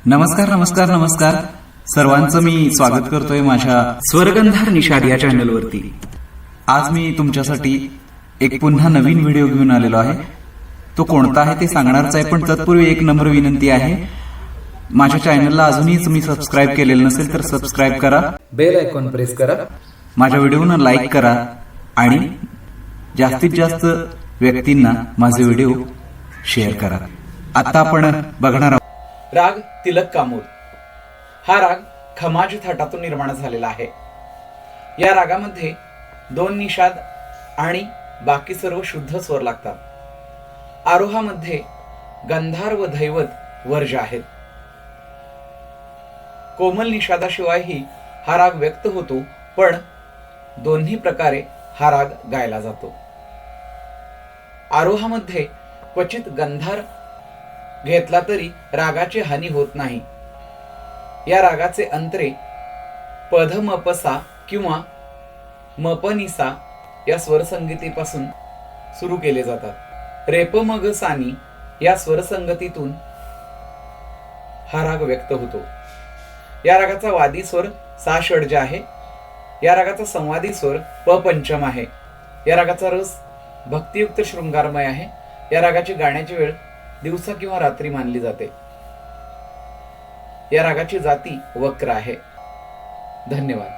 नमस्कार नमस्कार नमस्कार सर्वांचं मी स्वागत करतोय माझ्या स्वर्गंधार निषाद या चॅनलवरती। आज मी तुमच्यासाठी एक पुन्हा नवीन व्हिडिओ घेऊन आलेलो आहे। तो कोणता आहे ते सांगणारच आहे, पण तत्पूर्वी एक नम्र विनंती आहे, माझ्या चॅनलला अजूनही तुम्ही सबस्क्राईब केलेलं नसेल तर सबस्क्राईब करा, बेल आयकॉन प्रेस करा, माझ्या व्हिडिओना लाईक करा आणि जास्तीत जास्त व्यक्तींना माझे व्हिडिओ शेअर करा। आता आपण बघणार आहोत राग तिलक कामोद। हा राग खमाज थाटातून निर्माण झालेला आहे। या रागामध्ये दोन निषाद आणि बाकी सर्व शुद्ध स्वर लागतात। आरोहामध्ये गंधार व धैवत वर्ज आहेत। कोमल निषादाशिवायही हा राग व्यक्त होतो, पण दोन्ही प्रकारे हा राग गायला जातो। आरोहामध्ये क्वचित गंधार घेतला तरी रागाची हानी होत नाही। या रागाचे अंतरे पधमपसा किंवा मपनिसा या स्वरसंगतीपासून सुरू केले जातात। रेपमगसानी या स्वरसंगतीतून हा राग व्यक्त होतो। या रागाचा वादी स्वर सा षड्ज आहे। या रागाचा संवादी स्वर प पंचम आहे। या रागाचा रस भक्तियुक्त शृंगारमय आहे। या रागाची गाण्याची वेळ दिवसा किंवा रात्री मानली जाते। या रागाची जाती वक्र आहे। धन्यवाद।